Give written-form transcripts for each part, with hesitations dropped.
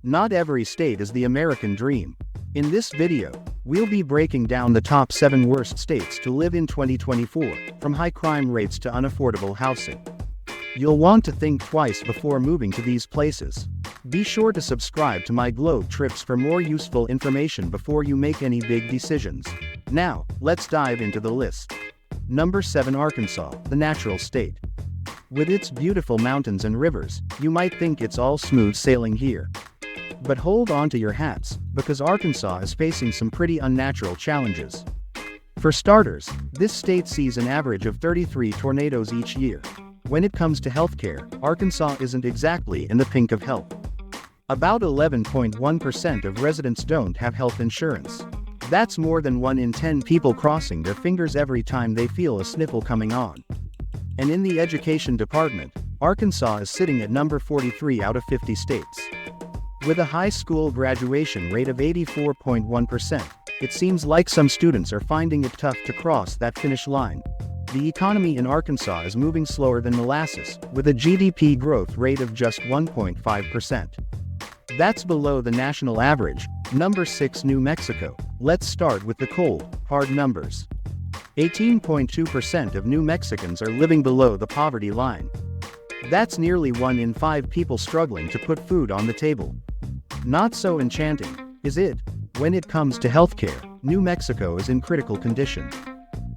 Not every state is the American dream. In this video, we'll be breaking down the top 7 worst states to live in 2024, from high crime rates to unaffordable housing. You'll want to think twice before moving to these places. Be sure to subscribe to my Globe Trips for more useful information before you make any big decisions. Now, let's dive into the list. Number 7, Arkansas, the natural state. With its beautiful mountains and rivers, you might think it's all smooth sailing here. But hold on to your hats, because Arkansas is facing some pretty unnatural challenges. For starters, this state sees an average of 33 tornadoes each year. When it comes to healthcare, Arkansas isn't exactly in the pink of health. About 11.1% of residents don't have health insurance. That's more than 1 in 10 people crossing their fingers every time they feel a sniffle coming on. And in the education department, Arkansas is sitting at number 43 out of 50 states. With a high school graduation rate of 84.1%, it seems like some students are finding it tough to cross that finish line. The economy in Arkansas is moving slower than molasses, with a GDP growth rate of just 1.5%. That's below the national average. Number 6, New Mexico. Let's start with the cold, hard numbers. 18.2% of New Mexicans are living below the poverty line. That's nearly 1 in 5 people struggling to put food on the table. Not so enchanting, is it? When it comes to healthcare, New Mexico is in critical condition.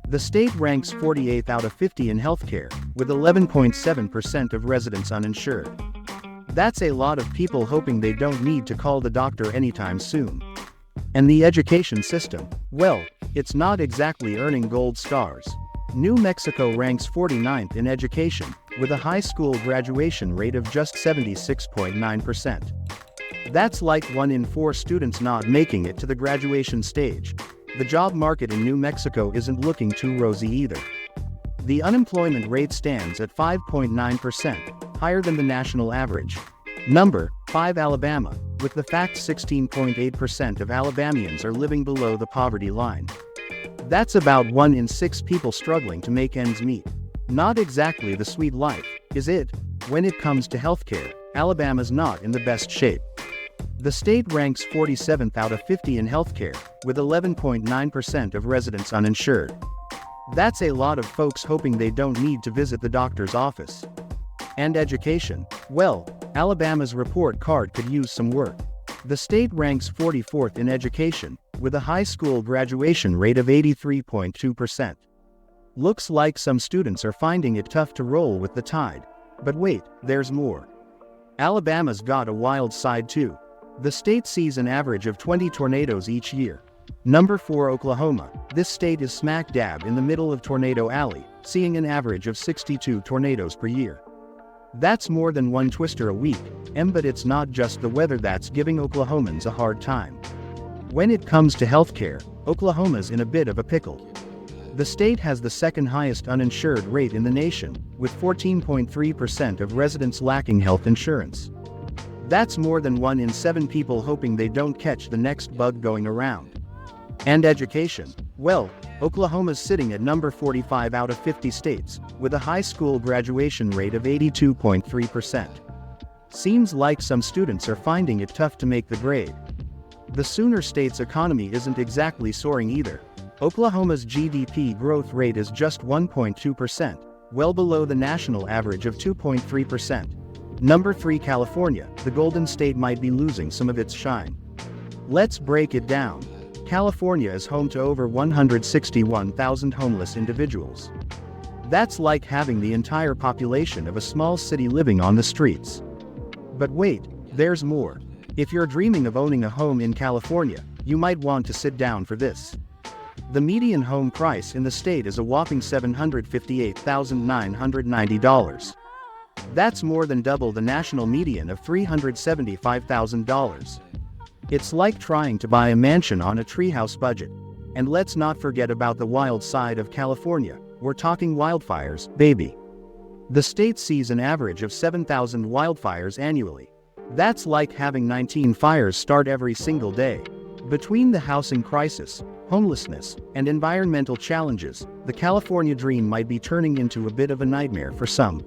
The state ranks 48th out of 50 in healthcare, with 11.7% of residents uninsured. That's a lot of people hoping they don't need to call the doctor anytime soon. And the education system, well, it's not exactly earning gold stars. New Mexico ranks 49th in education, with a high school graduation rate of just 76.9%. That's like 1 in 4 students not making it to the graduation stage. The job market in New Mexico isn't looking too rosy either. The unemployment rate stands at 5.9%, higher than the national average. Number 5, Alabama, with the fact 16.8% of Alabamians are living below the poverty line. That's about 1 in 6 people struggling to make ends meet. Not exactly the sweet life, is it? When it comes to healthcare, Alabama's not in the best shape. The state ranks 47th out of 50 in healthcare, with 11.9% of residents uninsured. That's a lot of folks hoping they don't need to visit the doctor's office. And education, well, Alabama's report card could use some work. The state ranks 44th in education, with a high school graduation rate of 83.2%. Looks like some students are finding it tough to roll with the tide. But wait, there's more. Alabama's got a wild side too. The state sees an average of 20 tornadoes each year. Number 4, Oklahoma. This state is smack dab in the middle of Tornado Alley, seeing an average of 62 tornadoes per year. That's more than 1 twister a week, but it's not just the weather that's giving Oklahomans a hard time. When it comes to healthcare, Oklahoma's in a bit of a pickle. The state has the second highest uninsured rate in the nation, with 14.3% of residents lacking health insurance. That's more than 1 in 7 people hoping they don't catch the next bug going around. And education, well, Oklahoma's sitting at number 45 out of 50 states, with a high school graduation rate of 82.3%. Seems like some students are finding it tough to make the grade. The Sooner State's economy isn't exactly soaring either. Oklahoma's GDP growth rate is just 1.2%, well below the national average of 2.3%. Number 3, California. The Golden State might be losing some of its shine. Let's break it down. California is home to over 161,000 homeless individuals. That's like having the entire population of a small city living on the streets. But wait, there's more. If you're dreaming of owning a home in California, you might want to sit down for this. The median home price in the state is a whopping $758,990. That's more than double the national median of $375,000. It's like trying to buy a mansion on a treehouse budget. And let's not forget about the wild side of California. We're talking wildfires, baby. The state sees an average of 7,000 wildfires annually. That's like having 19 fires start every single day. Between the housing crisis, homelessness, and environmental challenges, the California dream might be turning into a bit of a nightmare for some.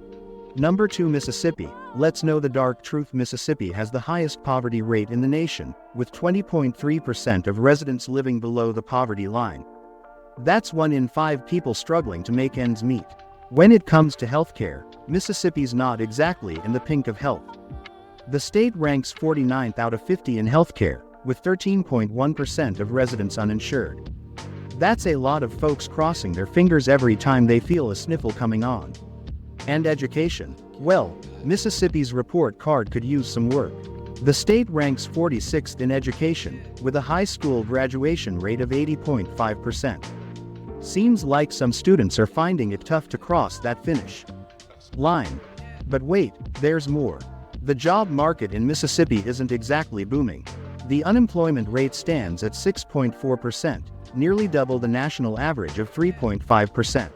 Number 2, Mississippi. let's know the dark truth. Mississippi has the highest poverty rate in the nation, with 20.3% of residents living below the poverty line. That's 1 in 5 people struggling to make ends meet. When it comes to healthcare, Mississippi's not exactly in the pink of health. The state ranks 49th out of 50 in healthcare, with 13.1% of residents uninsured. That's a lot of folks crossing their fingers every time they feel a sniffle coming on. And education? Well, Mississippi's report card could use some work. The state ranks 46th in education, with a high school graduation rate of 80.5%. Seems like some students are finding it tough to cross that finish line. But wait, there's more. The job market in Mississippi isn't exactly booming. The unemployment rate stands at 6.4%, nearly double the national average of 3.5%.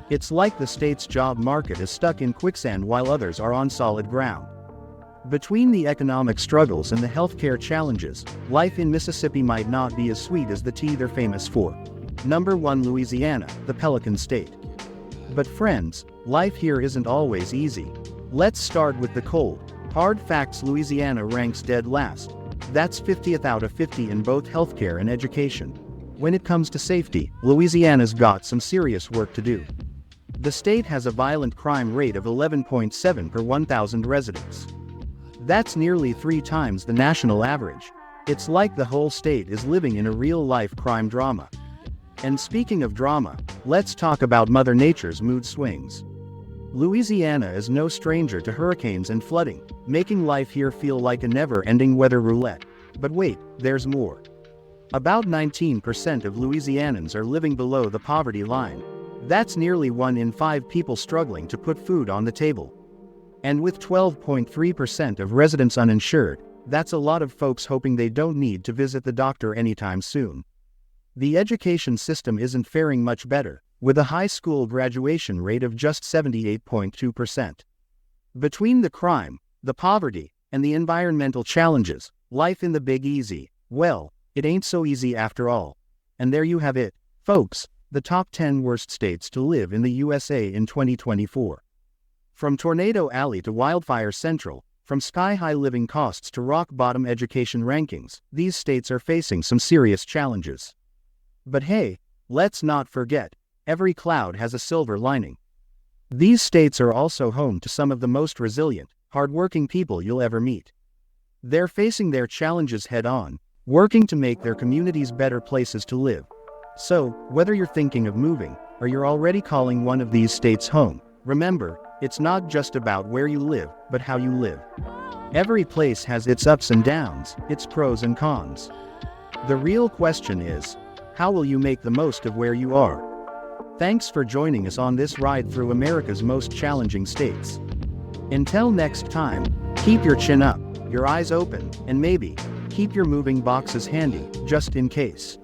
It's like the state's job market is stuck in quicksand while others are on solid ground. Between the economic struggles and the healthcare challenges, life in Mississippi might not be as sweet as the tea they're famous for. Number 1, Louisiana, the Pelican State. But friends, life here isn't always easy. Let's start with the cold, hard facts. Louisiana ranks dead last. That's 50th out of 50 in both healthcare and education. When it comes to safety, Louisiana's got some serious work to do. The state has a violent crime rate of 11.7 per 1,000 residents. That's nearly 3 times the national average. It's like the whole state is living in a real-life crime drama. And speaking of drama, let's talk about Mother Nature's mood swings. Louisiana is no stranger to hurricanes and flooding, making life here feel like a never-ending weather roulette. But wait, there's more. About 19% of Louisianans are living below the poverty line. That's nearly 1 in 5 people struggling to put food on the table. And with 12.3% of residents uninsured, that's a lot of folks hoping they don't need to visit the doctor anytime soon. The education system isn't faring much better, with a high school graduation rate of just 78.2%. Between the crime, the poverty, and the environmental challenges, life in the Big Easy, well, it ain't so easy after all. And there you have it, folks, the top 10 worst states to live in the USA in 2024. From Tornado Alley to Wildfire Central, from sky-high living costs to rock-bottom education rankings, these states are facing some serious challenges. But hey, let's not forget, every cloud has a silver lining. These states are also home to some of the most resilient, hardworking people you'll ever meet. They're facing their challenges head-on, working to make their communities better places to live. So, whether you're thinking of moving, or you're already calling one of these states home, remember, it's not just about where you live, but how you live. Every place has its ups and downs, its pros and cons. The real question is, how will you make the most of where you are? Thanks for joining us on this ride through America's most challenging states. Until next time, keep your chin up, your eyes open, and maybe, keep your moving boxes handy, just in case.